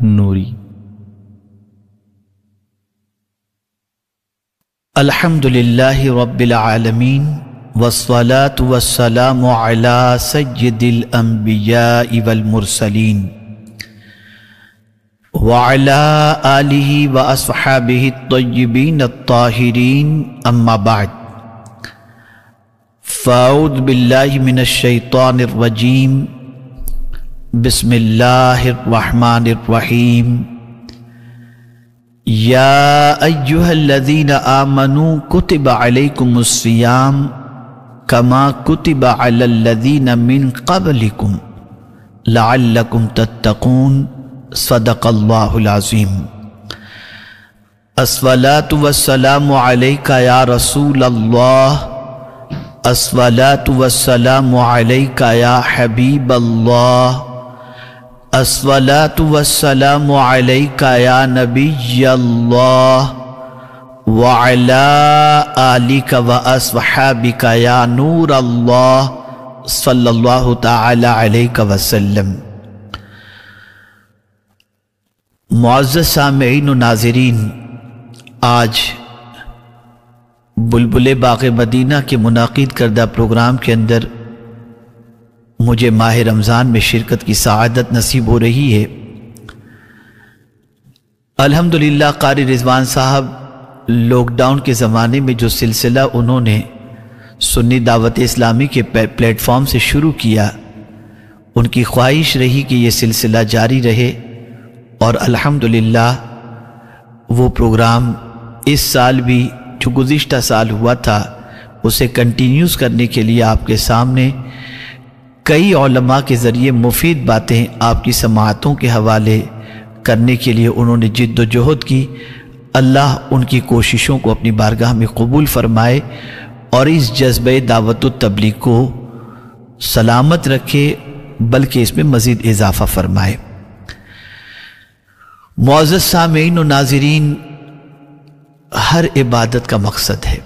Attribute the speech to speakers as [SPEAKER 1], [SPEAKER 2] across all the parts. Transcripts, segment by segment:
[SPEAKER 1] نوری۔ الحمدللہ رب العالمین والصلاة والسلام علی سید الانبیاء والمرسلین وعلی آلہ واصحابہ الطیبین الطاہرین، اما بعد، فاعوذ باللہ من الشیطان الرجیم، بسم اللہ الرحمن الرحیم۔ یا ایہا الذین آمنوا کتب علیکم الصیام کما کتب علی الذین من قبلکم لعلکم تتقون، صدق اللہ العظیم۔ الصلاۃ والسلام علیک یا رسول اللہ، الصلاۃ والسلام علیک یا حبیب اللہ، الصلاۃ والسلام علیک یا نبی اللہ، وعلی آلک واصحابک یا نور اللہ، صلی اللہ تعالی علیہ وسلم۔ معزز سامعین و ناظرین، آج بلبل باغ مدینہ کے منعقد کردہ پروگرام کے اندر مجھے ماہ رمضان میں شرکت کی سعادت نصیب ہو رہی ہے۔ الحمدللہ قاری رضوان صاحب لاک ڈاؤن کے زمانے میں جو سلسلہ انہوں نے سنی دعوت اسلامی کے پلیٹ فارم سے شروع کیا، ان کی خواہش رہی کہ یہ سلسلہ جاری رہے، اور الحمدللہ وہ پروگرام اس سال بھی جو گزشتہ سال ہوا تھا اسے کنٹینیوز کرنے کے لیے آپ کے سامنے کئی علماء کے ذریعے مفید باتیں آپ کی سماعتوں کے حوالے کرنے کے لیے انہوں نے جد و جہد کی۔ اللہ ان کی کوششوں کو اپنی بارگاہ میں قبول فرمائے اور اس جذبہ دعوت و تبلیغ کو سلامت رکھے، بلکہ اس میں مزید اضافہ فرمائے۔ معزز سامعین و ناظرین، ہر عبادت کا مقصد ہے۔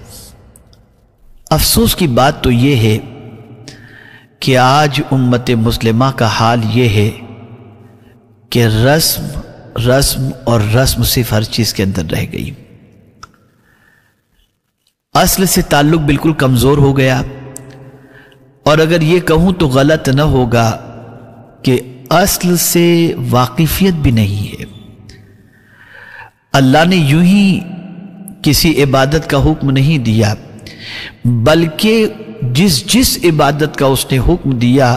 [SPEAKER 1] افسوس کی بات تو یہ ہے کہ آج امت مسلمہ کا حال یہ ہے کہ رسم اور رسم صرف ہر چیز کے اندر رہ گئی، اصل سے تعلق بالکل کمزور ہو گیا، اور اگر یہ کہوں تو غلط نہ ہوگا کہ اصل سے واقفیت بھی نہیں ہے۔ اللہ نے یوں ہی کسی عبادت کا حکم نہیں دیا، بلکہ جس عبادت کا اس نے حکم دیا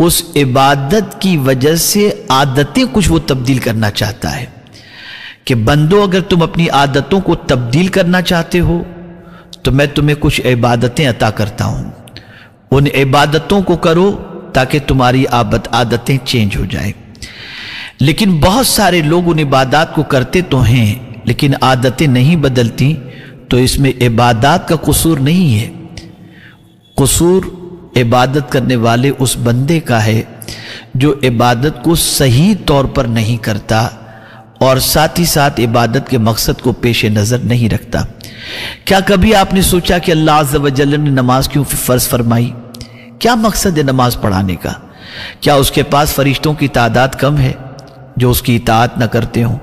[SPEAKER 1] اس عبادت کی وجہ سے عادتیں کچھ وہ تبدیل کرنا چاہتا ہے کہ بندو، اگر تم اپنی عادتوں کو تبدیل کرنا چاہتے ہو تو میں تمہیں کچھ عبادتیں عطا کرتا ہوں، ان عبادتوں کو کرو تاکہ تمہاری عادتیں چینج ہو جائیں۔ لیکن بہت سارے لوگ ان عبادات کو کرتے تو ہیں لیکن عادتیں نہیں بدلتی، تو اس میں عبادات کا قصور نہیں ہے، قصور عبادت کرنے والے اس بندے کا ہے جو عبادت کو صحیح طور پر نہیں کرتا اور ساتھ ہی ساتھ عبادت کے مقصد کو پیش نظر نہیں رکھتا۔ کیا کبھی آپ نے سوچا کہ اللہ عز و جل نے نماز کیوں فرض فرمائی؟ کیا مقصد ہے نماز پڑھانے کا؟ کیا اس کے پاس فرشتوں کی تعداد کم ہے جو اس کی اطاعت نہ کرتے ہوں؟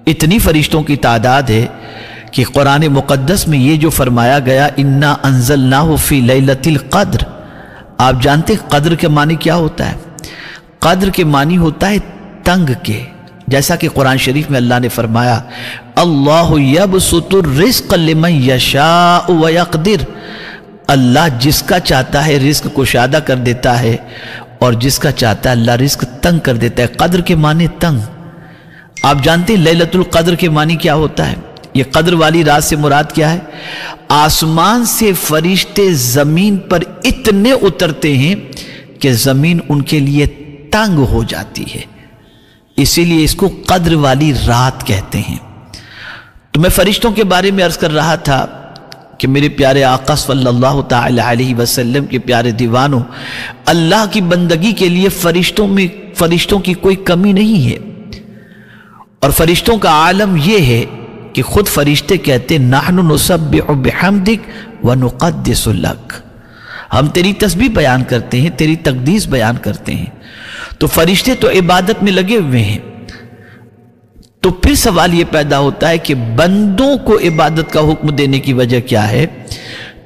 [SPEAKER 1] اتنی فرشتوں کی تعداد ہے کہ قرآن مقدس میں یہ جو فرمایا گیا اِنَّا أَنزَلْنَاهُ فِي لَيْلَةِ الْقَدْرِ، آپ جانتے قدر کے معنی کیا ہوتا ہے؟ قدر کے معنی ہوتا ہے تنگ کے، جیسا کہ قرآن شریف میں اللہ نے فرمایا اللہ یبسط الرزق لمن یشاء ویقدر، اللہ جس کا چاہتا ہے رزق کشادہ کر دیتا ہے اور جس کا چاہتا ہے اللہ رزق تنگ کر دیتا ہے۔ قدر کے معنی تنگ۔ آپ جانتے ہیں لیلۃ القدر کے معنی کیا ہوتا ہے؟ یہ قدر والی رات سے مراد کیا ہے؟ آسمان سے فرشتے زمین پر اتنے اترتے ہیں کہ زمین ان کے لیے تنگ ہو جاتی ہے، اسی لیے اس کو قدر والی رات کہتے ہیں۔ تو میں فرشتوں کے بارے میں عرض کر رہا تھا کہ میرے پیارے آقا صلی اللہ تعالی علیہ وسلم کے پیارے دیوانوں، اللہ کی بندگی کے لیے فرشتوں کی کوئی کمی نہیں ہے، اور فرشتوں کا عالم یہ ہے کہ خود فرشتے کہتے ہیں نحن نسبح بحمدک ونقدس لک، ہم تیری تسبیح بیان کرتے ہیں، تیری تقدیس بیان کرتے ہیں۔ تو فرشتے تو عبادت میں لگے ہوئے ہیں، تو پھر سوال یہ پیدا ہوتا ہے کہ بندوں کو عبادت کا حکم دینے کی وجہ کیا ہے؟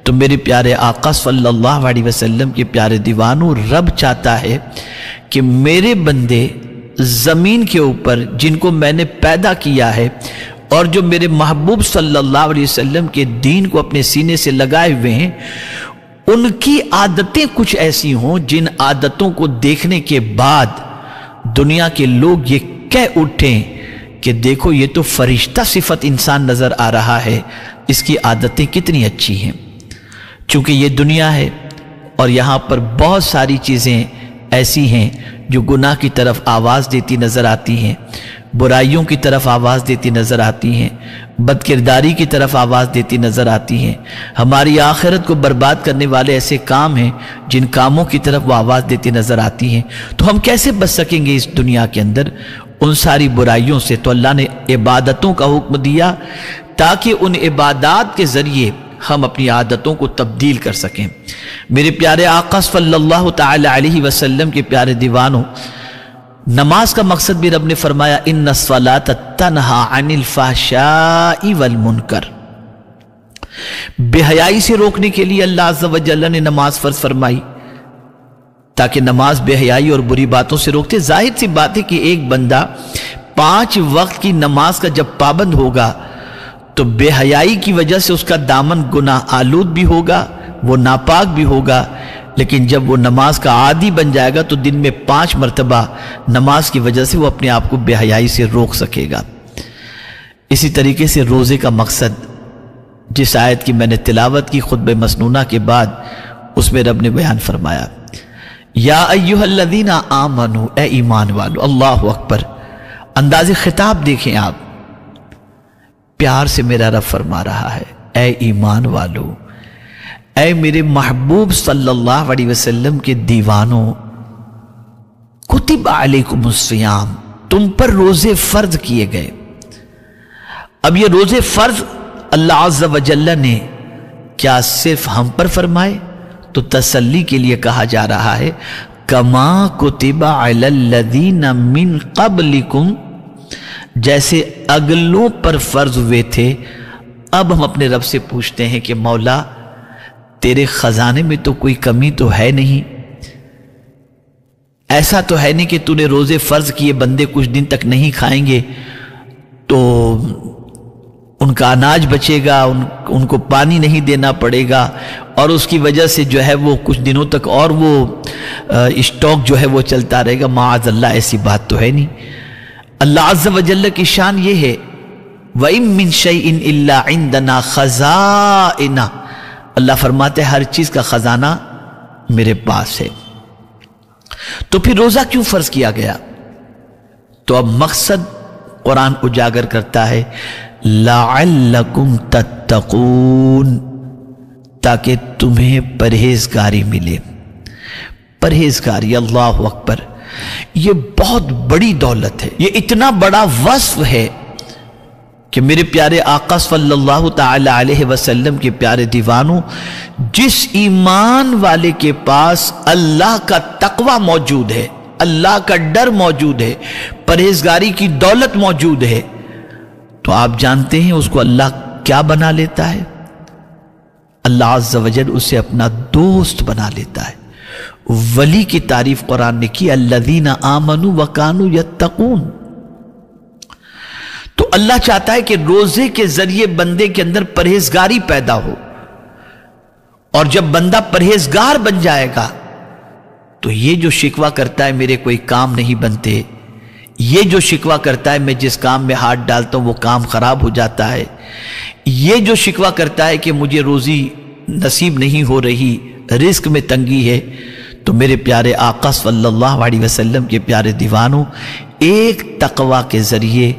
[SPEAKER 1] تو میرے پیارے آقا صلی اللہ علیہ وسلم کے پیارے دیوانوں، رب چاہتا ہے کہ میرے بندے زمین کے اوپر جن کو میں نے پیدا کیا ہے اور جو میرے محبوب صلی اللہ علیہ وسلم کے دین کو اپنے سینے سے لگائے ہوئے ہیں، ان کی عادتیں کچھ ایسی ہوں جن عادتوں کو دیکھنے کے بعد دنیا کے لوگ یہ کہہ اٹھیں کہ دیکھو یہ تو فرشتہ صفت انسان نظر آ رہا ہے، اس کی عادتیں کتنی اچھی ہیں۔ چونکہ یہ دنیا ہے اور یہاں پر بہت ساری چیزیں ایسی ہیں جو گناہ کی طرف آواز دیتی نظر آتی ہیں، برائیوں کی طرف آواز دیتی نظر آتی ہیں، بد کرداری کی طرف آواز دیتی نظر آتی ہیں، ہماری آخرت کو برباد کرنے والے ایسے کام ہیں جن کاموں کی طرف وہ آواز دیتی نظر آتی ہیں۔ تو ہم کیسے بچ سکیں گے اس دنیا کے اندر ان ساری برائیوں سے؟ تو اللہ نے عبادتوں کا حکم دیا تاکہ ان عبادات کے ذریعے ہم اپنی عادتوں کو تبدیل کر سکیں۔ میرے پیارے آقا صلی اللہ تعالی علیہ وسلم کے پیارے دیوانوں، نماز کا مقصد بھی رب نے فرمایا ان الصلاۃ تنہی عن الفحشاء والمنکر، بے حیائی سے روکنے کے لیے اللہ عز و جل نے نماز فرض فرمائی تاکہ نماز بے حیائی اور بری باتوں سے روکتے۔ ظاہر سی بات ہے کہ ایک بندہ 5 وقت کی نماز کا جب پابند ہوگا تو بے حیائی کی وجہ سے اس کا دامن گناہ آلود بھی ہوگا، وہ ناپاک بھی ہوگا، لیکن جب وہ نماز کا عادی بن جائے گا تو دن میں 5 مرتبہ نماز کی وجہ سے وہ اپنے آپ کو بے حیائی سے روک سکے گا۔ اسی طریقے سے روزے کا مقصد، جس آیت کی میں نے تلاوت کی خطبہ مسنونہ کے بعد، اس میں رب نے بیان فرمایا یا ایھا الذین آمنوا، اے ایمان والو۔ اللہ اکبر، انداز خطاب دیکھیں آپ، پیار سے میرا رب فرما رہا ہے اے ایمان والو، اے میرے محبوب صلی اللہ علیہ وسلم کے دیوانوں، کتب علیکم الصیام، تم پر روزے فرض کیے گئے۔ اب یہ روزے فرض اللہ عز و جل نے کیا صرف ہم پر فرمائے؟ تو تسلی کے لیے کہا جا رہا ہے کما کتب علی الذین من قبلکم، جیسے اگلوں پر فرض ہوئے تھے۔ اب ہم اپنے رب سے پوچھتے ہیں کہ مولا تیرے خزانے میں تو کوئی کمی تو ہے نہیں، ایسا تو ہے نہیں کہ تو نے روزے فرض کیے بندے کچھ دن تک نہیں کھائیں گے تو ان کا اناج بچے گا، ان کو پانی نہیں دینا پڑے گا اور اس کی وجہ سے جو ہے وہ کچھ دنوں تک اور وہ اسٹاک جو ہے وہ چلتا رہے گا۔ معاذ اللہ، ایسی بات تو ہے نہیں۔ اللہ عز و جل کی شان یہ ہے وَإِن مِّن شَيْءٍ إِلَّا عِندَنَا خَزَائِنُ، اللہ فرماتے ہیں ہر چیز کا خزانہ میرے پاس ہے۔ تو پھر روزہ کیوں فرض کیا گیا؟ تو اب مقصد قرآن اجاگر کرتا ہے لَعَلَّكُمْ تَتَّقُونَ، تاکہ تمہیں پرہیزگاری ملے۔ پرہیزگاری، اللہ اکبر، یہ بہت بڑی دولت ہے، یہ اتنا بڑا وصف ہے کہ میرے پیارے آقا صلی اللہ تعالی علیہ وسلم کے پیارے دیوانوں، جس ایمان والے کے پاس اللہ کا تقوی موجود ہے، اللہ کا ڈر موجود ہے، پرہیزگاری کی دولت موجود ہے، تو آپ جانتے ہیں اس کو اللہ کیا بنا لیتا ہے؟ اللہ عز و جل اسے اپنا دوست بنا لیتا ہے۔ ولی کی تعریف قرآن نے کی الذین آمنوا وکانوا یتقون۔ تو اللہ چاہتا ہے کہ روزے کے ذریعے بندے کے اندر پرہیزگاری پیدا ہو، اور جب بندہ پرہیزگار بن جائے گا تو یہ جو شکوہ کرتا ہے میرے کوئی کام نہیں بنتے، یہ جو شکوہ کرتا ہے میں جس کام میں ہاتھ ڈالتا ہوں وہ کام خراب ہو جاتا ہے، یہ جو شکوہ کرتا ہے کہ مجھے روزی نصیب نہیں ہو رہی، رزق میں تنگی ہے، تو میرے پیارے آقا صلی اللہ علیہ وسلم کے پیارے دیوانوں، ایک تقوی کے ذریعے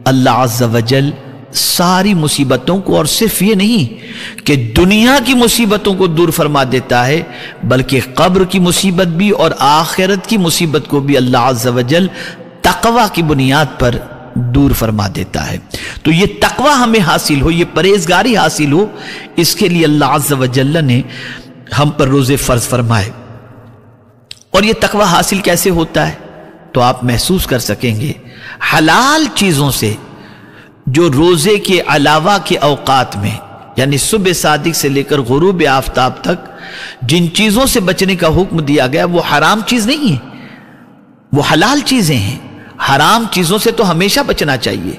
[SPEAKER 1] اللہ عز و جل ساری مصیبتوں کو، اور صرف یہ نہیں کہ دنیا کی مصیبتوں کو دور فرما دیتا ہے، بلکہ قبر کی مصیبت بھی اور آخرت کی مصیبت کو بھی اللہ عز و جل تقوی کی بنیاد پر دور فرما دیتا ہے۔ تو یہ تقوی ہمیں حاصل ہو، یہ پرہیزگاری حاصل ہو، اس کے لیے اللہ عز و جل نے ہم پر روزے فرض فرمائے۔ اور یہ تقوی حاصل کیسے ہوتا ہے؟ تو آپ محسوس کر سکیں گے، حلال چیزوں سے جو روزے کے علاوہ کے اوقات میں، یعنی صبح صادق سے لے کر غروب آفتاب تک جن چیزوں سے بچنے کا حکم دیا گیا وہ حرام چیز نہیں ہے، وہ حلال چیزیں ہیں۔ حرام چیزوں سے تو ہمیشہ بچنا چاہیے،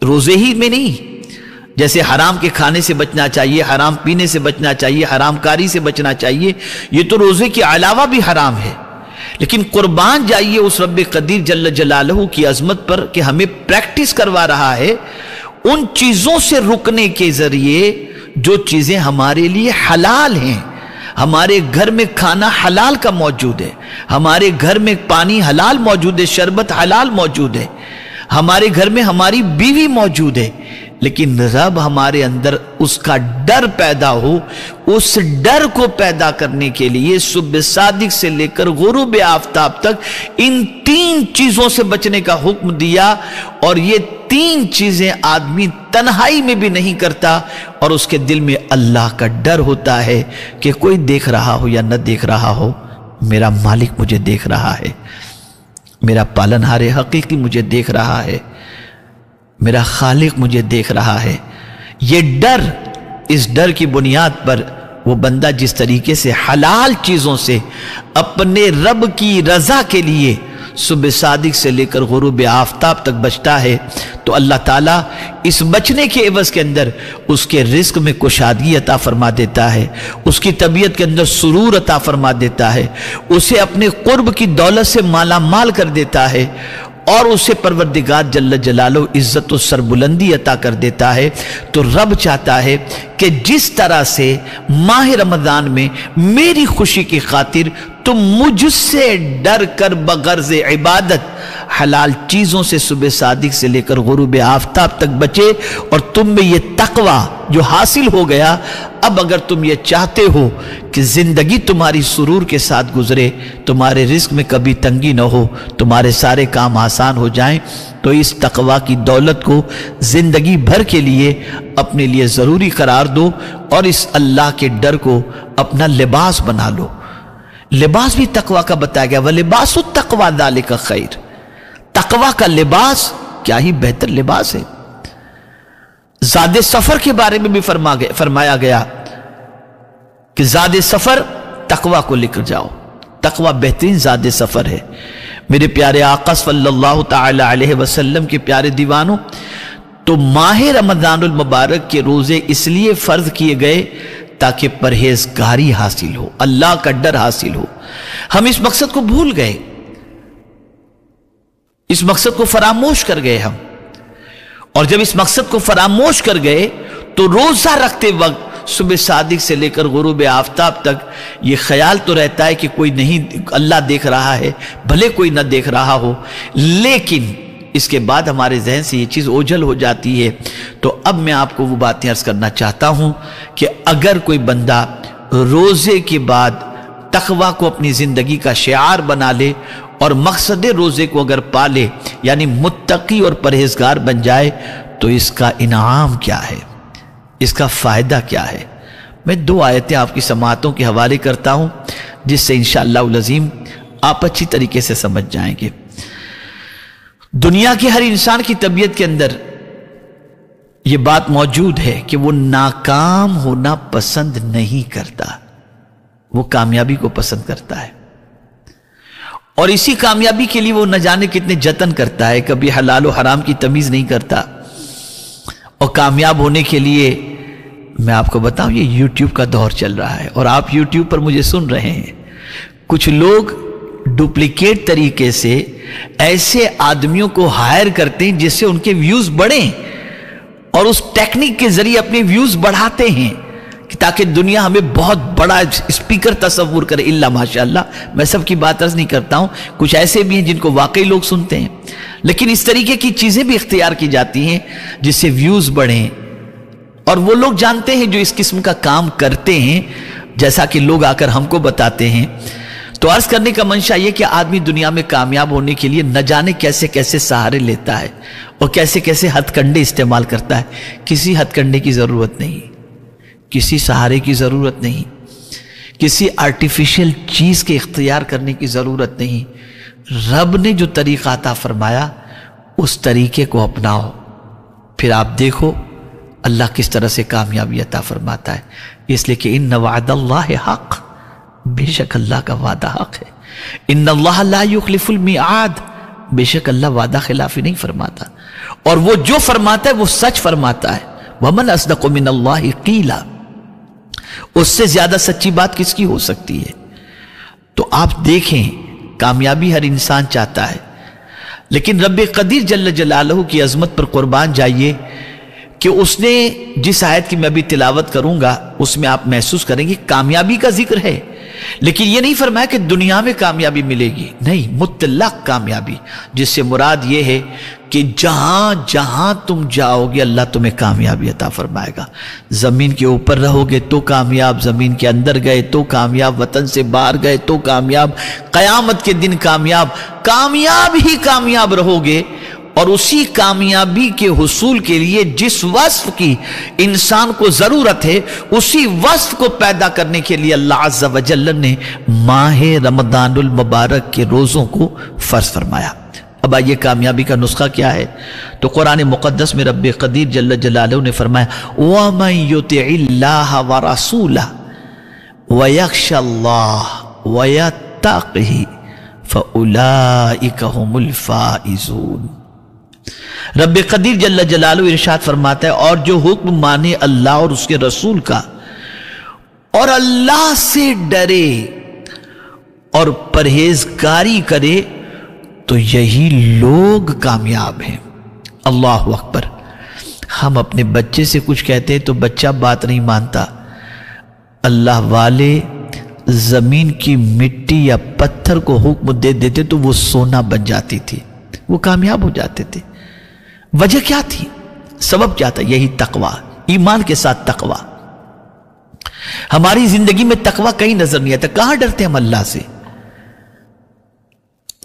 [SPEAKER 1] روزے ہی میں نہیں۔ جیسے حرام کے کھانے سے بچنا چاہیے، حرام پینے سے بچنا چاہیے، حرام کاری سے بچنا چاہیے، یہ تو روزے کے علاوہ بھی حرام ہے۔ لیکن قربان جائیے اس رب قدیر جل جلالہ کی عظمت پر کہ ہمیں پریکٹس کروا رہا ہے ان چیزوں سے رکنے کے ذریعے جو چیزیں ہمارے لیے حلال ہیں۔ ہمارے گھر میں کھانا حلال کا موجود ہے، ہمارے گھر میں پانی حلال موجود ہے، شربت حلال موجود ہے، ہمارے گھر میں ہماری بیوی موجود ہے، لیکن رب ہمارے اندر اس کا ڈر پیدا ہو، اس ڈر کو پیدا کرنے کے لیے صبح صادق سے لے کر غروب آفتاب تک ان 3 چیزوں سے بچنے کا حکم دیا، اور یہ 3 چیزیں آدمی تنہائی میں بھی نہیں کرتا، اور اس کے دل میں اللہ کا ڈر ہوتا ہے کہ کوئی دیکھ رہا ہو یا نہ دیکھ رہا ہو، میرا مالک مجھے دیکھ رہا ہے، میرا پالنہار حقیقی مجھے دیکھ رہا ہے، میرا خالق مجھے دیکھ رہا ہے۔ یہ ڈر، اس ڈر کی بنیاد پر وہ بندہ جس طریقے سے حلال چیزوں سے اپنے رب کی رضا کے لیے صبح صادق سے لے کر غروب آفتاب تک بچتا ہے، تو اللہ تعالیٰ اس بچنے کے عوض کے اندر اس کے رزق میں کشادگی عطا فرما دیتا ہے، اس کی طبیعت کے اندر سرور عطا فرما دیتا ہے، اسے اپنے قرب کی دولت سے مالا مال کر دیتا ہے، اور اسے پروردگار جل جلالہ عزت و سربلندی عطا کر دیتا ہے۔ تو رب چاہتا ہے کہ جس طرح سے ماہ رمضان میں میری خوشی کی خاطر تم مجھ سے ڈر کر بغرض عبادت حلال چیزوں سے صبح صادق سے لے کر غروب آفتاب تک بچے، اور تم میں یہ تقوی جو حاصل ہو گیا، اب اگر تم یہ چاہتے ہو کہ زندگی تمہاری سرور کے ساتھ گزرے، تمہارے رزق میں کبھی تنگی نہ ہو، تمہارے سارے کام آسان ہو جائیں، تو اس تقوی کی دولت کو زندگی بھر کے لیے اپنے لیے ضروری قرار دو، اور اس اللہ کے ڈر کو اپنا لباس بنا لو۔ لباس بھی تقوی کا بتایا گیا، وَلِبَاسُ التَّقْوَى ذَلِكَ خَيْرٌ۔ تقوی کا لباس کیا ہی بہتر لباس ہے۔ زاد سفر کے بارے میں بھی فرمایا گیا کہ زاد سفر تقوی کو لے کر جاؤ، تقوی بہترین زاد سفر ہے۔ میرے پیارے آقا صلی اللہ تعالی علیہ وسلم کے پیارے دیوانوں، تو ماہ رمضان المبارک کے روزے اس لیے فرض کیے گئے تاکہ پرہیزگاری حاصل ہو، اللہ کا ڈر حاصل ہو۔ ہم اس مقصد کو بھول گئے، اس مقصد کو فراموش کر گئے ہم، اور جب اس مقصد کو فراموش کر گئے تو روزہ رکھتے وقت صبح صادق سے لے کر غروب آفتاب تک یہ خیال تو رہتا ہے کہ کوئی نہیں، اللہ دیکھ رہا ہے، بھلے کوئی نہ دیکھ رہا ہو، لیکن اس کے بعد ہمارے ذہن سے یہ چیز اوجھل ہو جاتی ہے۔ تو اب میں آپ کو وہ باتیں عرض کرنا چاہتا ہوں کہ اگر کوئی بندہ روزے کے بعد تقوی کو اپنی زندگی کا شعار بنا لے اور مقصد روزے کو اگر پالے، یعنی متقی اور پرہیزگار بن جائے، تو اس کا انعام کیا ہے، اس کا فائدہ کیا ہے۔ میں 2 آیتیں آپ کی سماعتوں کے حوالے کرتا ہوں جس سے انشاءاللہ العظیم آپ اچھی طریقے سے سمجھ جائیں گے۔ دنیا کے ہر انسان کی طبیعت کے اندر یہ بات موجود ہے کہ وہ ناکام ہونا پسند نہیں کرتا، وہ کامیابی کو پسند کرتا ہے، اور اسی کامیابی کے لیے وہ نہ جانے کتنے جتن کرتا ہے، کبھی حلال و حرام کی تمیز نہیں کرتا۔ اور کامیاب ہونے کے لیے میں آپ کو بتاؤں، یہ یوٹیوب کا دور چل رہا ہے، اور آپ یوٹیوب پر مجھے سن رہے ہیں، کچھ لوگ ڈپلیکیٹ طریقے سے ایسے آدمیوں کو ہائر کرتے ہیں جس سے ان کے ویوز بڑھیں، اور اس ٹیکنیک کے ذریعے اپنے ویوز بڑھاتے ہیں تاکہ دنیا ہمیں بہت بڑا اسپیکر تصور کرے۔ اللہ ماشاءاللہ، میں سب کی بات عرض نہیں کرتا ہوں، کچھ ایسے بھی ہیں جن کو واقعی لوگ سنتے ہیں، لیکن اس طریقے کی چیزیں بھی اختیار کی جاتی ہیں جس سے ویوز بڑھیں، اور وہ لوگ جانتے ہیں جو اس قسم کا کام کرتے ہیں، جیسا کہ لوگ آ کر ہم کو بتاتے ہیں۔ تو عرض کرنے کا منشا یہ کہ آدمی دنیا میں کامیاب ہونے کے لیے نہ جانے کیسے کیسے سہارے لیتا ہے اور کیسے کیسے ہتھ کنڈے استعمال کرتا ہے۔ کسی ہتھ کنڈے کی ضرورت نہیں، کسی سہارے کی ضرورت نہیں، کسی آرٹیفیشل چیز کے اختیار کرنے کی ضرورت نہیں۔ رب نے جو طریقہ عطا فرمایا اس طریقے کو اپناؤ، پھر آپ دیکھو اللہ کس طرح سے کامیابی عطا فرماتا ہے، اس لیے کہ ان وعد اللہ حق، بے شک اللہ کا وعدہ حق ہے، ان اللہ لا یخلف المیعاد، بے شک اللہ وعدہ خلافی نہیں فرماتا، اور وہ جو فرماتا ہے وہ سچ فرماتا ہے۔ ومن اصدق من اللہ قیلا، اس سے زیادہ سچی بات کس کی ہو سکتی ہے؟ تو آپ دیکھیں کامیابی ہر انسان چاہتا ہے، لیکن رب قدیر جل جلالہ کی عظمت پر قربان جائیے کہ اس نے جس آیت کی میں بھی تلاوت کروں گا اس میں آپ محسوس کریں گے کامیابی کا ذکر ہے، لیکن یہ نہیں فرمایا کہ دنیا میں کامیابی ملے گی، نہیں، مطلق کامیابی، جس سے مراد یہ ہے کہ جہاں جہاں تم جاؤ گے اللہ تمہیں کامیابی عطا فرمائے گا۔ زمین کے اوپر رہو گے تو کامیاب، زمین کے اندر گئے تو کامیاب، وطن سے باہر گئے تو کامیاب، قیامت کے دن کامیاب، کامیاب ہی کامیاب رہو گے۔ اور اسی کامیابی کے حصول کے لیے جس وصف کی انسان کو ضرورت ہے اسی وصف کو پیدا کرنے کے لیے اللہ عز و جل نے ماہ رمضان المبارک کے روزوں کو فرض فرمایا۔ اب آئیے کامیابی کا نسخہ کیا ہے؟ تو قرآن مقدس میں رب قدیر جل جلالہ نے فرمایا وَمَن يُطِعِ اللَّهَ وَرَسُولَهُ وَيَخْشَ اللَّهَ وَيَتَّقْهِ فَأُولَئِكَ هُمُ الْفَائِزُونَ۔ رب قدیر جل جلالہ ارشاد فرماتا ہے اور جو حکم مانے اللہ اور اس کے رسول کا اور اللہ سے ڈرے اور پرہیزگاری کرے تو یہی لوگ کامیاب ہیں۔ اللہ اکبر۔ ہم اپنے بچے سے کچھ کہتے ہیں تو بچہ بات نہیں مانتا، اللہ والے زمین کی مٹی یا پتھر کو حکم دے دیتے تو وہ سونا بن جاتی تھی، وہ کامیاب ہو جاتے تھے۔ وجہ کیا تھی؟ سبب کیا تھا؟ یہی تقوی، ایمان کے ساتھ تقوی۔ ہماری زندگی میں تقوی کہیں نظر نہیں آتا، کہاں ڈرتے ہم اللہ سے؟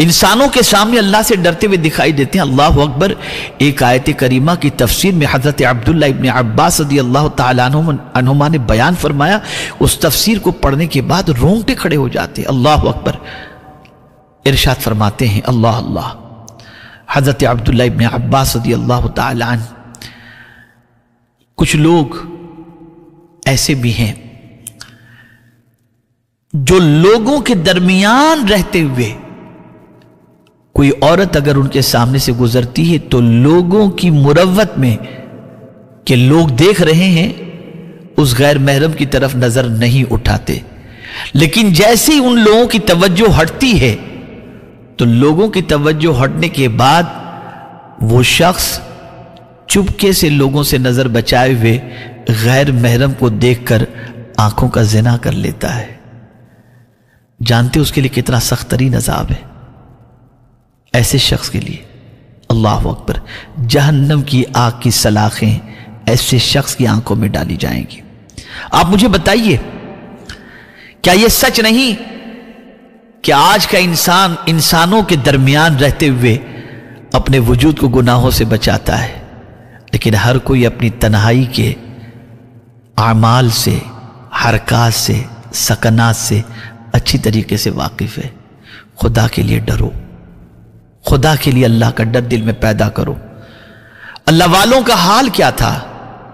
[SPEAKER 1] انسانوں کے سامنے اللہ سے ڈرتے ہوئے دکھائی دیتے ہیں۔ اللہ اکبر۔ ایک آیت کریمہ کی تفسیر میں حضرت عبداللہ ابن عباس رضی اللہ تعالیٰ عنہما نے بیان فرمایا، اس تفسیر کو پڑھنے کے بعد رونگٹے کھڑے ہو جاتے ہیں۔ اللہ اکبر۔ ارشاد فرماتے ہیں اللہ اللہ، حضرت عبداللہ ابن عباس رضی اللہ تعالیٰ عنہ، کچھ لوگ ایسے بھی ہیں جو لوگوں کے درمیان رہتے ہوئے کوئی عورت اگر ان کے سامنے سے گزرتی ہے تو لوگوں کی مروت میں کہ لوگ دیکھ رہے ہیں اس غیر محرم کی طرف نظر نہیں اٹھاتے، لیکن جیسے ہی ان لوگوں کی توجہ ہٹتی ہے تو لوگوں کی توجہ ہٹنے کے بعد وہ شخص چپکے سے لوگوں سے نظر بچائے ہوئے غیر محرم کو دیکھ کر آنکھوں کا زنا کر لیتا ہے۔ جانتے اس کے لیے کتنا سخت ترین عذاب ہے ایسے شخص کے لیے؟ اللہ اکبر۔ جہنم کی آگ کی سلاخیں ایسے شخص کی آنکھوں میں ڈالی جائیں گی۔ آپ مجھے بتائیے کیا یہ سچ نہیں کہ آج کا انسان انسانوں کے درمیان رہتے ہوئے اپنے وجود کو گناہوں سے بچاتا ہے، لیکن ہر کوئی اپنی تنہائی کے اعمال سے، حرکات سے، سکنات سے اچھی طریقے سے واقف ہے۔ خدا کے لیے ڈرو، خدا کے لیے اللہ کا ڈر دل میں پیدا کرو۔ اللہ والوں کا حال کیا تھا؟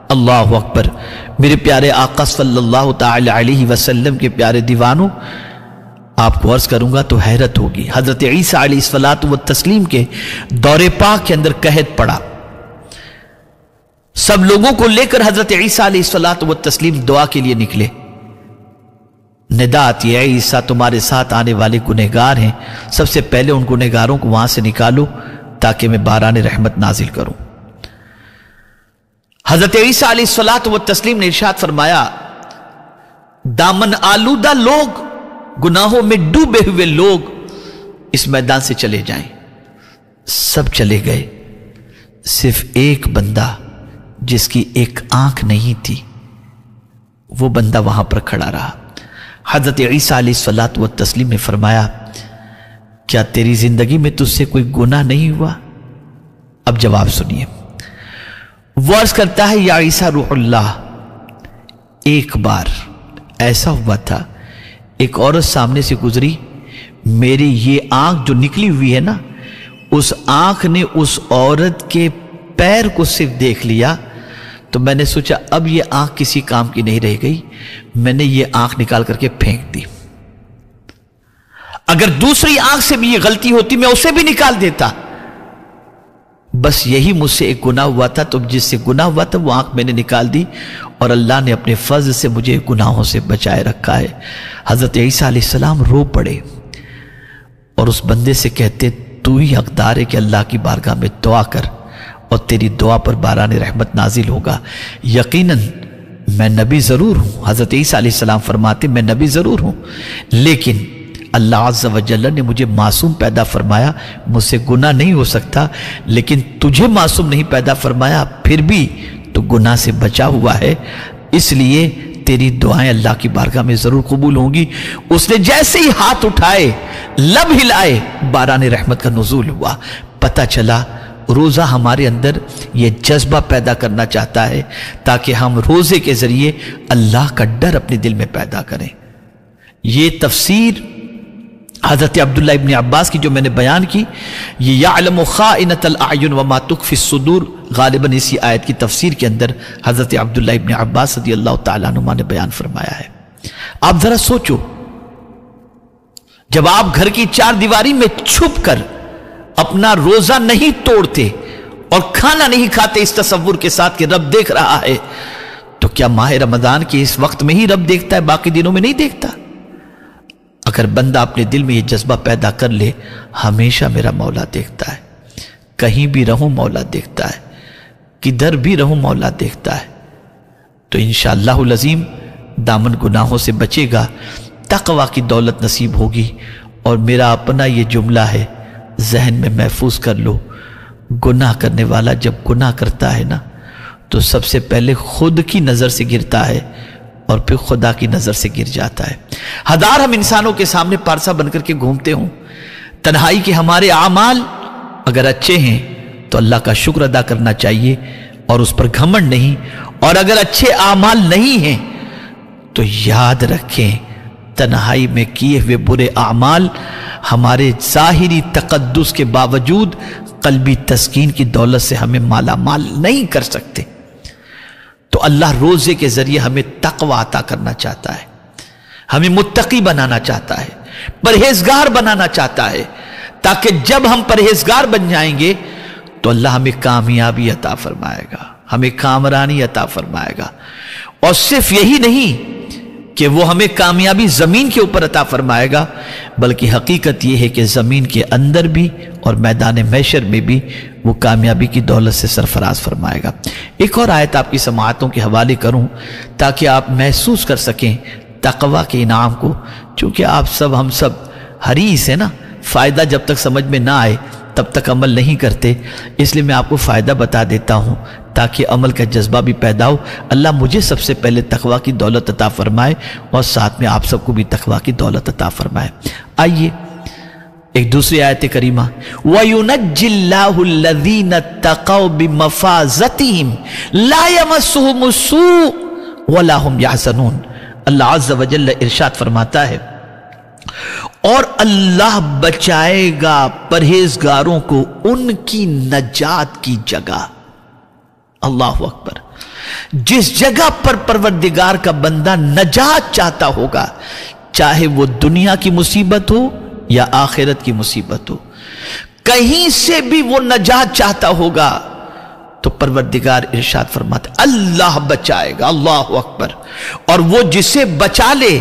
[SPEAKER 1] اللہ اکبر۔ میرے پیارے آقا صلی اللہ تعالی علیہ وسلم کے پیارے دیوانوں، آپ کو عرض کروں گا تو حیرت ہوگی۔ حضرت عیسیٰ علیہ الصلوۃ والتسلیم کے دور پاک کے اندر قحط پڑا، سب لوگوں کو لے کر حضرت عیسیٰ علیہ الصلوۃ والتسلیم دعا کے لیے نکلے۔ ندا آتی ہے عیسیٰ تمہارے ساتھ آنے والے گنہگار ہیں، سب سے پہلے ان گنہگاروں کو وہاں سے نکالو تاکہ میں باران رحمت نازل کروں۔ حضرت عیسیٰ علیہ الصلوۃ والتسلیم نے ارشاد فرمایا دامن آلودہ لوگ، گناہوں میں ڈوبے ہوئے لوگ اس میدان سے چلے جائیں۔ سب چلے گئے، صرف ایک بندہ جس کی ایک آنکھ نہیں تھی وہ بندہ وہاں پر کھڑا رہا۔ حضرت عیسیٰ علیہ الصلوۃ والتسلیم نے فرمایا کیا تیری زندگی میں تجھ سے کوئی گناہ نہیں ہوا؟ اب جواب سنیے۔ وہ عرض کرتا ہے یا عیسیٰ روح اللہ، ایک بار ایسا ہوا تھا ایک عورت سامنے سے گزری، میری یہ آنکھ جو نکلی ہوئی ہے نا، اس آنکھ نے اس عورت کے پیر کو صرف دیکھ لیا تو میں نے سوچا اب یہ آنکھ کسی کام کی نہیں رہ گئی، میں نے یہ آنکھ نکال کر کے پھینک دی۔ اگر دوسری آنکھ سے بھی یہ غلطی ہوتی میں اسے بھی نکال دیتا، بس یہی مجھ سے ایک گناہ ہوا تھا، تو جس سے گناہ ہوا تھا وہ آنکھ میں نے نکال دی، اور اللہ نے اپنے فضل سے مجھے گناہوں سے بچائے رکھا ہے۔ حضرت عیسیٰ علیہ السلام رو پڑے اور اس بندے سے کہتے تو ہی حقدار ہے کہ اللہ کی بارگاہ میں دعا کر اور تیری دعا پر باران رحمت نازل ہوگا۔ یقیناً میں نبی ضرور ہوں، حضرت عیسیٰ علیہ السلام فرماتے میں نبی ضرور ہوں، لیکن اللہ عز و جل نے مجھے معصوم پیدا فرمایا، مجھ سے گناہ نہیں ہو سکتا، لیکن تجھے معصوم نہیں پیدا فرمایا، پھر بھی تو گناہ سے بچا ہوا ہے، اس لیے تیری دعائیں اللہ کی بارگاہ میں ضرور قبول ہوں گی۔ اس نے جیسے ہی ہاتھ اٹھائے، لب ہلائے، باران رحمت کا نزول ہوا۔ پتہ چلا روزہ ہمارے اندر یہ جذبہ پیدا کرنا چاہتا ہے تاکہ ہم روزے کے ذریعے اللہ کا ڈر اپنے دل میں پیدا کریں۔ یہ تفسیر حضرت عبداللہ ابن عباس کی جو میں نے بیان کی، یہ یعلم خائنۃ الاعین وما تخفی الصدور، غالباً اسی آیت کی تفسیر کے اندر حضرت عبداللہ ابن عباس رضی اللہ تعالیٰ عنہ نے بیان فرمایا ہے۔ آپ ذرا سوچو، جب آپ گھر کی چار دیواری میں چھپ کر اپنا روزہ نہیں توڑتے اور کھانا نہیں کھاتے اس تصور کے ساتھ کہ رب دیکھ رہا ہے، تو کیا ماہ رمضان کے اس وقت میں ہی رب دیکھتا ہے، باقی دنوں میں نہیں دیکھتا؟ اگر بندہ اپنے دل میں یہ جذبہ پیدا کر لے ہمیشہ میرا مولا دیکھتا ہے، کہیں بھی رہوں مولا دیکھتا ہے، کدھر بھی رہوں مولا دیکھتا ہے، تو انشاءاللہ العظیم دامن گناہوں سے بچے گا، تقوی کی دولت نصیب ہوگی۔ اور میرا اپنا یہ جملہ ہے، ذہن میں محفوظ کر لو، گناہ کرنے والا جب گناہ کرتا ہے نا تو سب سے پہلے خود کی نظر سے گرتا ہے اور پھر خدا کی نظر سے گر جاتا ہے۔ ہزار ہم انسانوں کے سامنے پارسا بن کر کے گھومتے ہوں، تنہائی کے ہمارے اعمال اگر اچھے ہیں تو اللہ کا شکر ادا کرنا چاہیے اور اس پر گھمنڈ نہیں، اور اگر اچھے اعمال نہیں ہیں تو یاد رکھیں تنہائی میں کیے ہوئے برے اعمال ہمارے ظاہری تقدس کے باوجود قلبی تسکین کی دولت سے ہمیں مالا مال نہیں کر سکتے۔ تو اللہ روزے کے ذریعے ہمیں تقوی عطا کرنا چاہتا ہے، ہمیں متقی بنانا چاہتا ہے، پرہیزگار بنانا چاہتا ہے، تاکہ جب ہم پرہیزگار بن جائیں گے تو اللہ ہمیں کامیابی عطا فرمائے گا، ہمیں کامرانی عطا فرمائے گا۔ اور صرف یہی نہیں کہ وہ ہمیں کامیابی زمین کے اوپر عطا فرمائے گا، بلکہ حقیقت یہ ہے کہ زمین کے اندر بھی اور میدان محشر میں بھی وہ کامیابی کی دولت سے سرفراز فرمائے گا۔ ایک اور آیت آپ کی سماعتوں کے حوالے کروں تاکہ آپ محسوس کر سکیں تقوی کے انعام کو، چونکہ آپ سب ہم سب حریص ہیں نا، فائدہ جب تک سمجھ میں نہ آئے تب تک عمل نہیں کرتے، اس لیے میں آپ کو فائدہ بتا دیتا ہوں تاکہ عمل کا جذبہ بھی پیدا ہو۔ اللہ مجھے سب سے پہلے تقوی کی دولت عطا فرمائے اور ساتھ میں آپ سب کو بھی تقوی کی دولت عطا فرمائے۔ آئیے ایک دوسری آیت کریمہ، وَيُنَجِّ اللَّهُ الَّذِينَ اتَّقَوْا بِمَفَازَتِهِمْ لَا يَمَسُّهُمُ السُّوءُ وَلَا هُمْ يَحْزَنُونَ۔ اللہ عز و جل ارشاد فرماتا ہے اور اللہ بچائے گا پرہیزگاروں کو ان کی نجات کی جگہ۔ اللہ اکبر، جس جگہ پر پروردگار کا بندہ نجات چاہتا ہوگا، چاہے وہ دنیا کی مصیبت ہو یا آخرت کی مصیبت ہو، کہیں سے بھی وہ نجات چاہتا ہوگا تو پروردگار ارشاد فرماتا اللہ بچائے گا۔ اللہ اکبر، اور وہ جسے بچا لے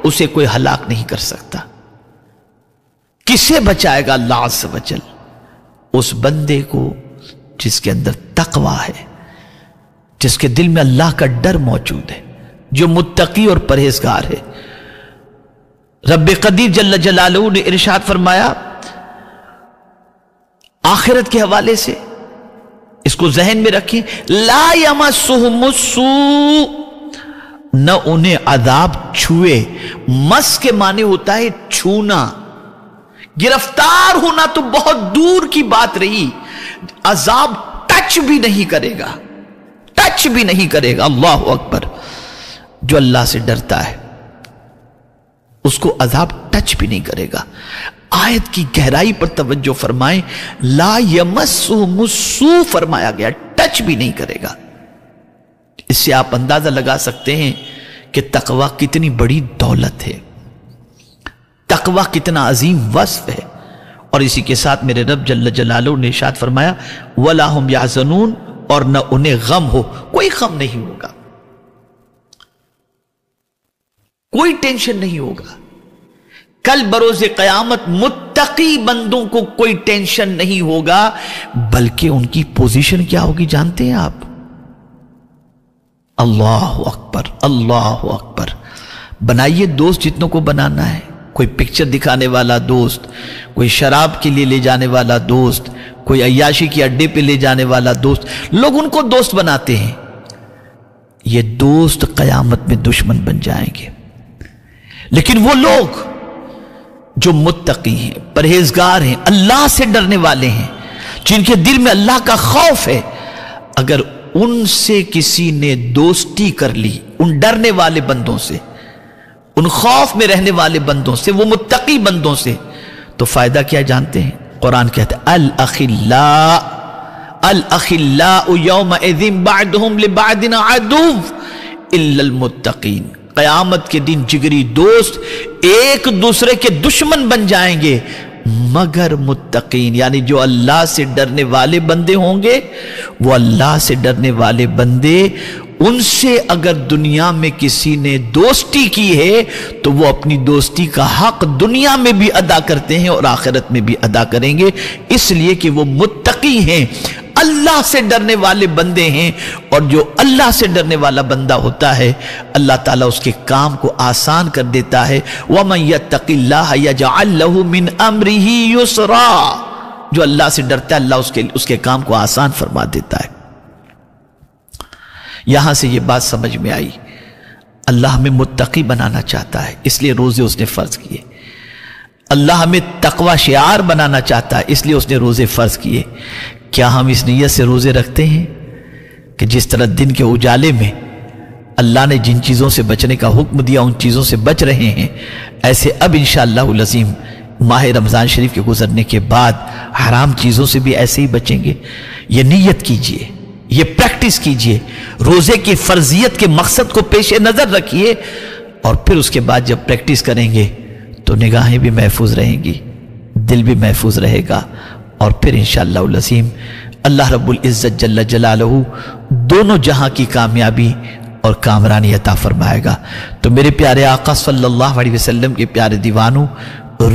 [SPEAKER 1] اسے کوئی ہلاک نہیں کر سکتا۔ کسے بچائے گا اللہ عز و جل؟ اس بندے کو جس کے اندر تقوی ہے، جس کے دل میں اللہ کا ڈر موجود ہے، جو متقی اور پرہیزگار ہے۔ رب قدیر جل جلالہ نے ارشاد فرمایا آخرت کے حوالے سے، اس کو ذہن میں رکھیں، لا یمسہم السوء، نہ انہیں عذاب چھوئے۔ مس کے معنی ہوتا ہے چھونا، گرفتار ہونا تو بہت دور کی بات رہی، عذاب ٹچ بھی نہیں کرے گا، ٹچ بھی نہیں کرے گا۔ اللہ اکبر، جو اللہ سے ڈرتا ہے اس کو عذاب ٹچ بھی نہیں کرے گا۔ آیت کی گہرائی پر توجہ فرمائیں، لا یمسہم السوء فرمایا گیا، ٹچ بھی نہیں کرے گا۔ اس سے آپ اندازہ لگا سکتے ہیں کہ تقوی کتنی بڑی دولت ہے، تقوی کتنا عظیم وصف ہے۔ اور اسی کے ساتھ میرے رب جل جلالہ نے ارشاد فرمایا وَلَا هُمْ يَحْزَنُونَ، اور نہ انہیں غم ہو، کوئی غم نہیں ہوگا، کوئی ٹینشن نہیں ہوگا۔ کل بروز قیامت متقی بندوں کو کوئی ٹینشن نہیں ہوگا، بلکہ ان کی پوزیشن کیا ہوگی جانتے ہیں آپ؟ اللہ اکبر، اللہ اکبر۔ بنائیے دوست جتنوں کو بنانا ہے، کوئی پکچر دکھانے والا دوست، کوئی شراب کے لیے لے جانے والا دوست، کوئی عیاشی کے اڈے پہ لے جانے والا دوست، لوگ ان کو دوست بناتے ہیں۔ یہ دوست قیامت میں دشمن بن جائیں گے۔ لیکن وہ لوگ جو متقی ہیں، پرہیزگار ہیں، اللہ سے ڈرنے والے ہیں، جن کے دل میں اللہ کا خوف ہے، اگر ان سے کسی نے دوستی کر لی، ان ڈرنے والے بندوں سے، ان خوف میں رہنے والے بندوں سے، وہ متقی بندوں سے، تو فائدہ کیا جانتے ہیں؟ قرآن کہتا ہے الاخلاء یومئذ بعضهم لبعض عدو الا المتقین۔ قیامت کے دن جگری دوست ایک دوسرے کے دشمن بن جائیں گے مگر متقین، یعنی جو اللہ سے ڈرنے والے بندے ہوں گے، وہ اللہ سے ڈرنے والے بندے، ان سے اگر دنیا میں کسی نے دوستی کی ہے تو وہ اپنی دوستی کا حق دنیا میں بھی ادا کرتے ہیں اور آخرت میں بھی ادا کریں گے، اس لیے کہ وہ متقی ہیں، اللہ سے ڈرنے والے بندے ہیں۔ اور جو اللہ سے ڈرنے والا بندہ ہوتا ہے، اللہ تعالیٰ اس کے کام کو آسان کر دیتا ہے۔ وَمَن يَتَّقِ اللَّهَ يَجْعَلْ لَهُ مِنْ أَمْرِهِ يُسْرًا، جو اللہ سے ڈرتا ہے اللہ اس کے کام کو آسان فرما دیتا ہے۔ یہاں سے یہ بات سمجھ میں آئی، اللہ ہمیں متقی بنانا چاہتا ہے، اس لیے روزے اس نے فرض کیے۔ اللہ ہمیں تقوی شعار بنانا چاہتا ہے، اس لیے اس نے روزے فرض کیے۔ کیا ہم اس نیت سے روزے رکھتے ہیں کہ جس طرح دن کے اجالے میں اللہ نے جن چیزوں سے بچنے کا حکم دیا ان چیزوں سے بچ رہے ہیں، ایسے اب انشاءاللہ العظیم ماہ رمضان شریف کے گزرنے کے بعد حرام چیزوں سے بھی ایسے ہی بچیں گے؟ یہ نیت کیجئے، یہ پریکٹس کیجئے، روزے کی فرضیت کے مقصد کو پیش نظر رکھیے، اور پھر اس کے بعد جب پریکٹس کریں گے تو نگاہیں بھی محفوظ رہیں گی، دل بھی محفوظ رہے گا، اور پھر انشاءاللہ العظیم اللہ رب العزت جل جلالہ دونوں جہاں کی کامیابی اور کامرانی عطا فرمائے گا۔ تو میرے پیارے آقا صلی اللہ علیہ وسلم کے پیارے دیوانوں،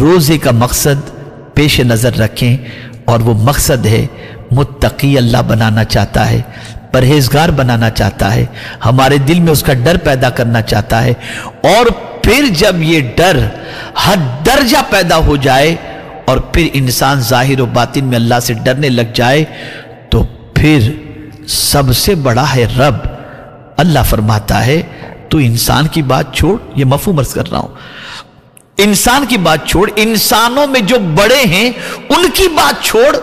[SPEAKER 1] روزے کا مقصد پیش نظر رکھیں، اور وہ مقصد ہے متقی اللہ بنانا چاہتا ہے، پرہیزگار بنانا چاہتا ہے، ہمارے دل میں اس کا ڈر پیدا کرنا چاہتا ہے، اور پھر جب یہ ڈر حد درجہ پیدا ہو جائے اور پھر انسان ظاہر و باطن میں اللہ سے ڈرنے لگ جائے تو پھر سب سے بڑا ہے رب۔ اللہ فرماتا ہے تو انسان کی بات چھوڑ، یہ مفہوم عرض کر رہا ہوں، انسان کی بات چھوڑ، انسانوں میں جو بڑے ہیں ان کی بات چھوڑ،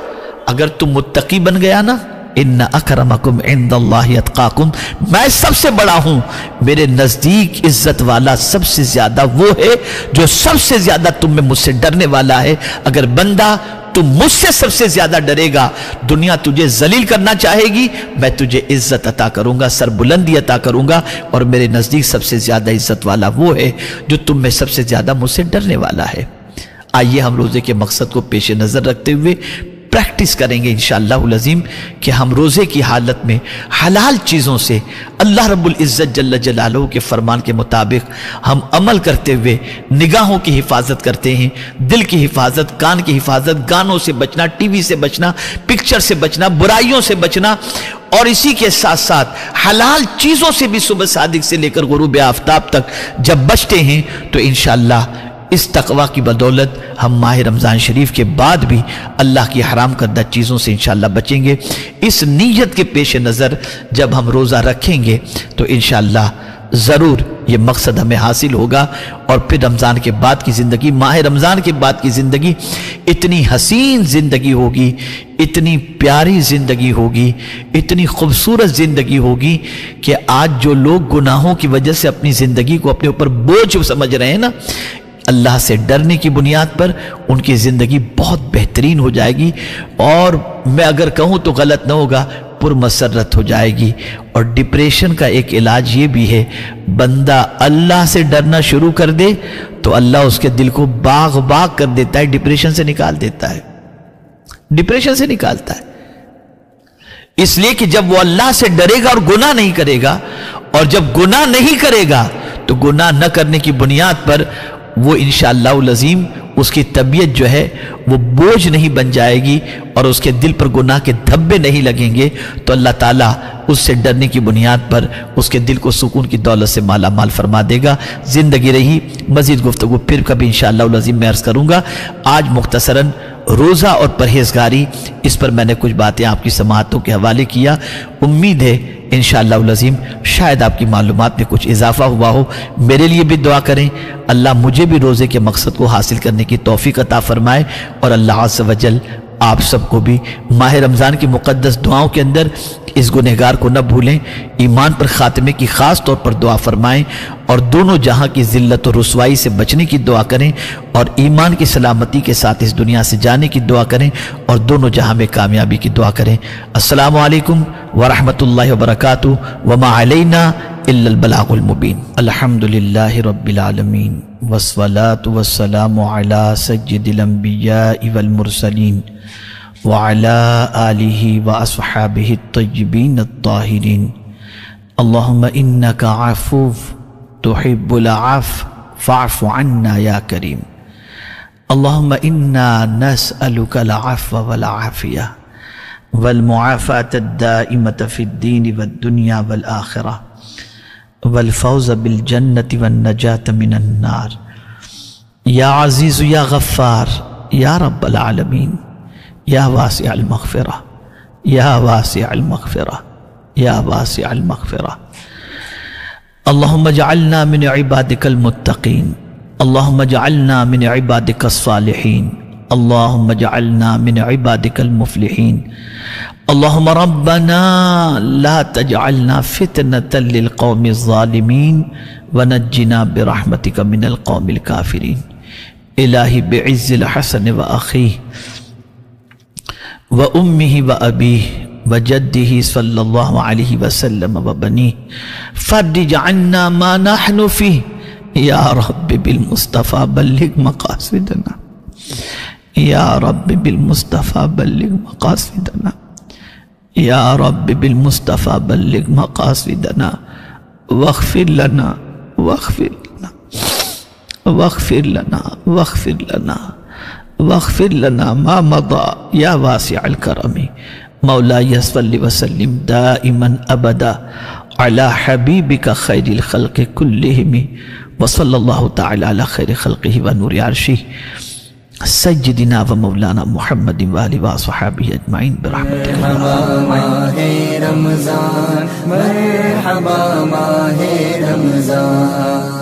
[SPEAKER 1] اگر تم متقی بن گیا نا، ان اکرمکم عند اللہ اتقاکم، میں سب سے بڑا ہوں، میرے نزدیک عزت والا سب سے زیادہ وہ ہے جو سب سے زیادہ تم میں مجھ سے ڈرنے والا ہے۔ اگر بندہ تم مجھ سے سب سے زیادہ ڈرے گا، دنیا تجھے ذلیل کرنا چاہے گی، میں تجھے عزت عطا کروں گا، سر بلندی عطا کروں گا، اور میرے نزدیک سب سے زیادہ عزت والا وہ ہے جو تم میں سب سے زیادہ مجھ سے ڈرنے والا ہے۔ آئیے ہم روزے کے مقصد کو پیش نظر رکھتے ہوئے پریکٹس کریں گے انشاءاللہ العظیم کہ ہم روزے کی حالت میں حلال چیزوں سے اللہ رب العزت جل جلالہ کے فرمان کے مطابق ہم عمل کرتے ہوئے نگاہوں کی حفاظت کرتے ہیں، دل کی حفاظت، کان کی حفاظت، گانوں سے بچنا، ٹی وی سے بچنا، پکچر سے بچنا، برائیوں سے بچنا، اور اسی کے ساتھ ساتھ حلال چیزوں سے بھی صبح صادق سے لے کر غروب آفتاب تک جب بچتے ہیں تو انشاءاللہ اس تقوی کی بدولت ہم ماہ رمضان شریف کے بعد بھی اللہ کی حرام کردہ چیزوں سے انشاءاللہ بچیں گے۔ اس نیت کے پیش نظر جب ہم روزہ رکھیں گے تو انشاءاللہ ضرور یہ مقصد ہمیں حاصل ہوگا، اور پھر رمضان کے بعد کی زندگی، ماہ رمضان کے بعد کی زندگی اتنی حسین زندگی ہوگی، اتنی پیاری زندگی ہوگی، اتنی خوبصورت زندگی ہوگی کہ آج جو لوگ گناہوں کی وجہ سے اپنی زندگی کو اپنے اوپر بوجھ سمجھ رہے ہیں نا، اللہ سے ڈرنے کی بنیاد پر ان کی زندگی بہت بہترین ہو جائے گی، اور میں اگر کہوں تو غلط نہ ہوگا، پرمسرت ہو جائے گی۔ اور ڈپریشن کا ایک علاج یہ بھی ہے، بندہ اللہ سے ڈرنا شروع کر دے تو اللہ اس کے دل کو باغ کر دیتا ہے، ڈپریشن سے نکال دیتا ہے، ڈپریشن سے نکالتا ہے۔ اس لیے کہ جب وہ اللہ سے ڈرے گا اور گناہ نہیں کرے گا، اور جب گناہ نہیں کرے گا تو گناہ نہ کرنے کی بنیاد پر وہ انشاءاللہ العظیم اس کی طبیعت جو ہے وہ بوجھ نہیں بن جائے گی، اور اس کے دل پر گناہ کے دھبے نہیں لگیں گے، تو اللہ تعالیٰ اس سے ڈرنے کی بنیاد پر اس کے دل کو سکون کی دولت سے مالا مال فرما دے گا۔ زندگی رہی مزید گفتگو پھر کبھی انشاءاللہ العظیم میں عرض کروں گا۔ آج مختصراً روزہ اور پرہیزگاری، اس پر میں نے کچھ باتیں آپ کی سماعتوں کے حوالے کیا۔ امید ہے انشاءاللہ العظیم شاید آپ کی معلومات میں کچھ اضافہ ہوا ہو۔ میرے لیے بھی دعا کریں، اللہ مجھے بھی روزے کے مقصد کو حاصل کرنے کی توفیق عطا فرمائے، اور اللہ عز و جل آپ سب کو بھی ماہ رمضان کی مقدس دعاؤں کے اندر اس گنہگار کو نہ بھولیں، ایمان پر خاتمے کی خاص طور پر دعا فرمائیں، اور دونوں جہاں کی ذلت و رسوائی سے بچنے کی دعا کریں، اور ایمان کی سلامتی کے ساتھ اس دنیا سے جانے کی دعا کریں، اور دونوں جہاں میں کامیابی کی دعا کریں۔ السلام علیکم ورحمۃ اللہ وبرکاتہ، وما علینا الا البلاغ المبین۔ الحمدللہ رب العالمین، والصلاة والسلام علی سید الانبیاء والمرسلین، وعلى آلہ واصحابہ الطیبین الطاہرین۔ اللہم انک عفو تحب العفو فاعف عنا یا کریم۔ اللہم انا نسألک العفو والعافیہ والمعافاة الدائمة فی الدین والدنیا والآخرہ، والفوز بالجنة والنجاة من النار۔ یا عزیز یا غفار یا رب العالمین، یا واسع المغفرہ، یا واسع المغفرہ، یا واسع المغفرہ۔ اللہم اجعلنا من عبادک المتقین، اللہم اجعلنا من عبادک الصالحین، اللہم اجعلنا من عبادک المفلحین۔ اللہم ربنا لا تجعلنا فتنة للقوم الظالمین ونجنا برحمتک من القوم الکافرین۔ الہی بعز الحسن وأخیہ وأمه وأبيه وجده صلى الله عليه وسلم وبنيه، فرج عنا ما نحن فيه يا رب بالمصطفى بلغ مقاصدنا، يا رب بالمصطفى بلغ مقاصدنا، يا رب بالمصطفى بلغ مقاصدنا، واغفر لنا واغفر لنا واغفر لنا واغفر لنا واغفر لنا ما مضى يا واسع الكرم۔ مولاي صل وسلم دائما ابدا على حبيبك خير الخلق كلهم، وصلى الله تعالى على خير خلقه ونور عرشه سيدنا ومولانا محمد وآله وصحبه اجمعين برحمتك۔
[SPEAKER 2] مرحبا ماہ رمضان، مرحبا ماہ رمضان۔